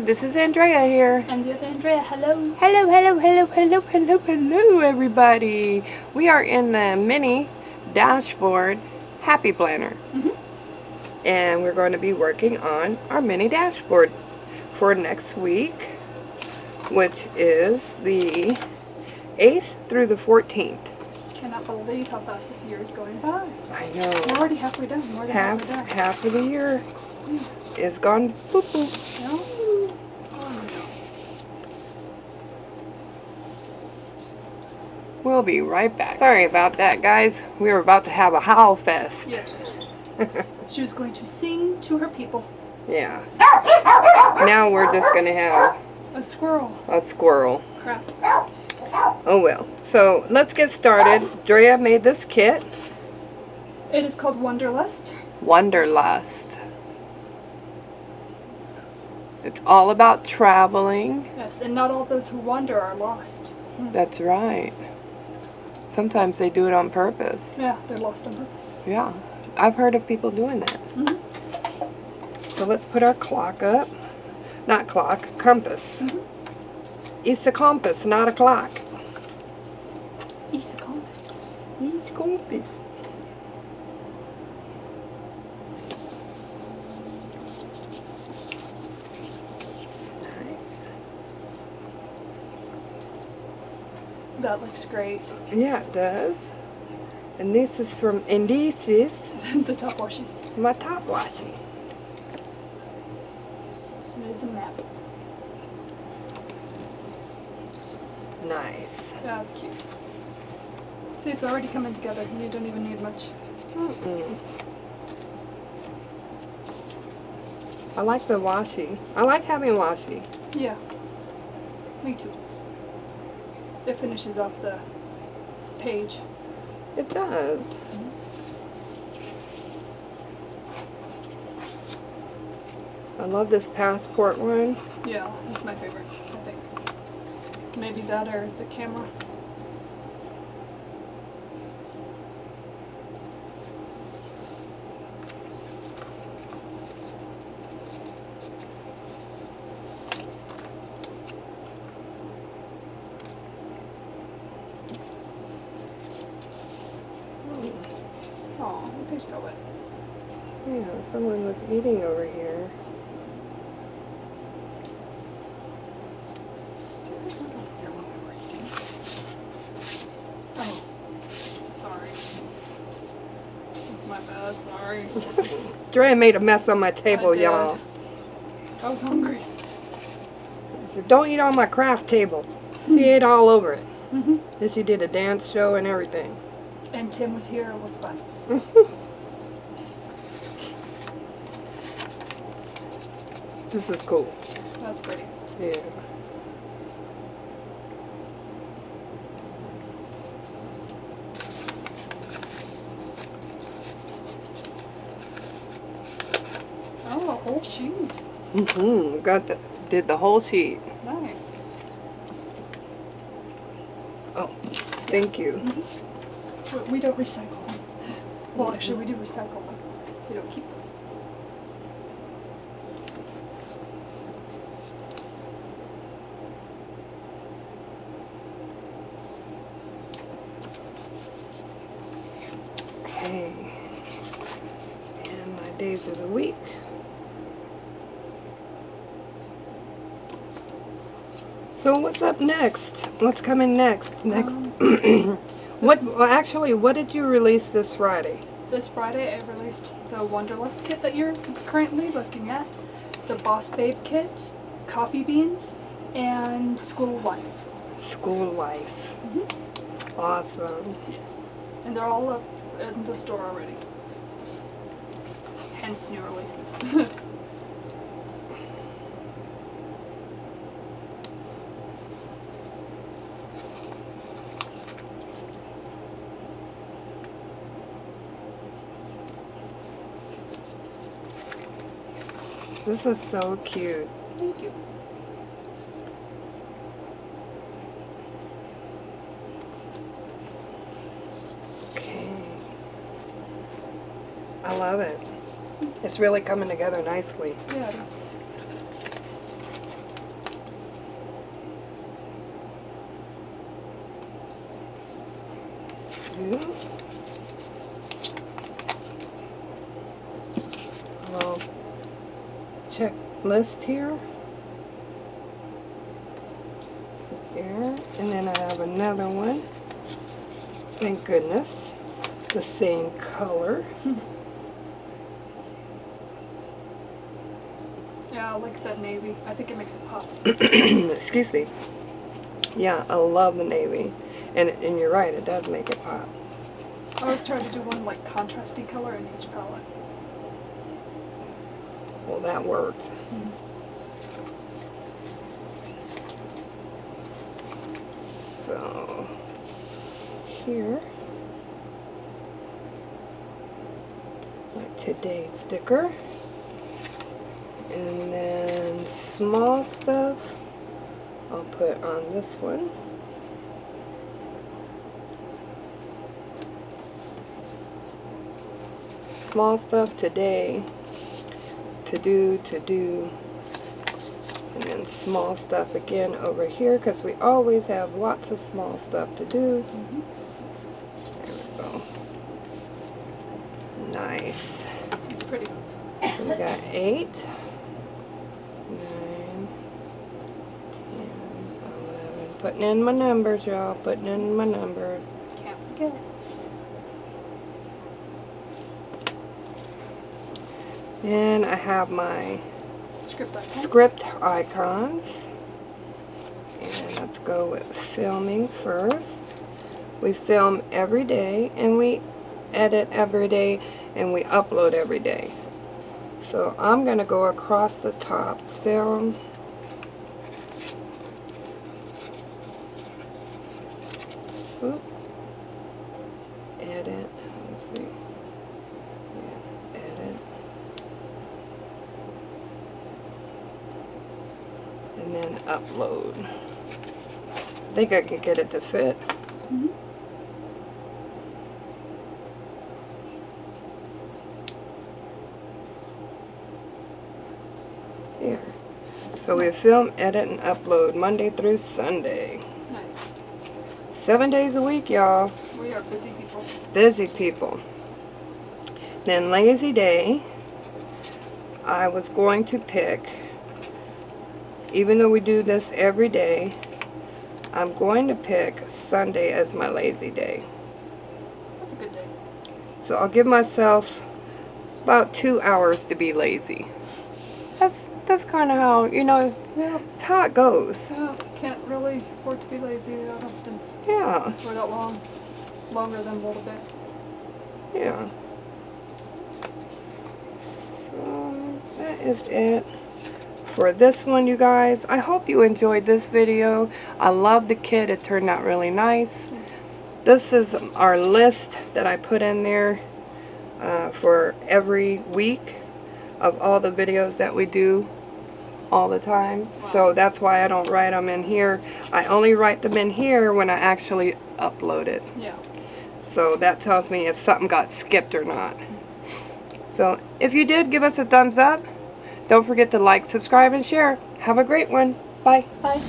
This is Andrea here. And the other Andrea, hello. Hello, everybody. We are in the mini dashboard happy planner. And we're going to be working on our mini dashboard for next week, which is the 8th through the 14th. Cannot believe how fast this year is going by. I know. We're already halfway done. More than halfway done. Half of the year is gone. Boop, boop. No? We'll be right back. Sorry about that, guys. We were about to have a howl fest. Yes. She was going to sing to her people. Yeah. Now we're just going to have a squirrel. A squirrel. Crap. Oh well. So let's get started. Drea made this kit. It is called Wanderlust. Wanderlust. It's all about traveling. Yes, and not all those who wander are lost. That's right. Sometimes they do it on purpose. Yeah, they're lost on purpose. Yeah, I've heard of people doing that. So let's put our clock up. Not clock, compass. It's a compass, not a clock. It's a compass. It's a compass. That looks great. Yeah, it does. And this is from, and this is the top washi. My top washi. It is a map. Nice. That's cute. See, it's already coming together and you don't even need much. I like the washi. I like having washi. Yeah. Me too. It finishes off the page. It does. I love this passport one. Yeah, that's my favorite, I think. Maybe that or the camera. Oh, the page got wet. Yeah, someone was eating over here. Oh, sorry. It's my bad, sorry. Drea made a mess on my table, y'all. I was hungry. I said, don't eat on my craft table. She ate all over it. Then she did a dance show and everything. And Tim was here, it was fun. This is cool. That's pretty. Yeah. Oh, a whole sheet. Did the whole sheet. Nice. Oh, thank you. We don't recycle them. Well, actually, we do recycle them. We don't keep them. Okay. And my days of the week. So what's up next? What's coming next? Well, actually, what did you release this Friday? This Friday, I released the Wanderlust kit that you're currently looking at, the Boss Babe kit, Coffee Beans, and School Life. School Life. Awesome. Yes. And they're all up in the store already. Hence new releases. This is so cute. Thank you. Okay. I love it. It's really coming together nicely. Yeah, it is. do a little checklist here. There, and then I have another one. Thank goodness. The same color. Yeah, I like that navy. I think it makes it pop. Excuse me. Yeah, I love the navy. And you're right, it does make it pop. I always try to do one like contrasty color in each palette. Well, that works. So, here, like today's sticker. And then small stuff, I'll put on this one. Small stuff today, to do, and then small stuff again over here because we always have lots of small stuff to do. There we go. Nice. It's pretty. So we got 8, 9, 10, 11. Putting in my numbers, y'all. Putting in my numbers. Can't forget. And I have my Script icons. script icons. And let's go with filming first. We film every day, and we edit every day, and we upload every day. So I'm going to go across the top, film, oop, edit, let's see, yeah, edit, and then upload. I think I can get it to fit. Here. So we film, edit, and upload Monday through Sunday. Nice. 7 days a week, y'all. We are busy people. Busy people. Then lazy day, I was going to pick, even though we do this every day, I'm going to pick Sunday as my lazy day. That's a good day. So I'll give myself about 2 hours to be lazy. That's kind of how, you know, Yeah. it's how it goes. Yeah. Can't really afford to be lazy that often. Yeah, Or that long. Longer than a little bit. yeah. So that is it for this one, you guys. I hope you enjoyed this video. I love the kit. It turned out really nice. This is our list that I put in there for every week of all the videos that we do all the time. So that's why I don't write them in here. I only write them in here when I actually upload it. Yeah. So that tells me if something got skipped or not. So if you did, give us a thumbs up. Don't forget to like, subscribe, and share. Have a great one. Bye. Bye.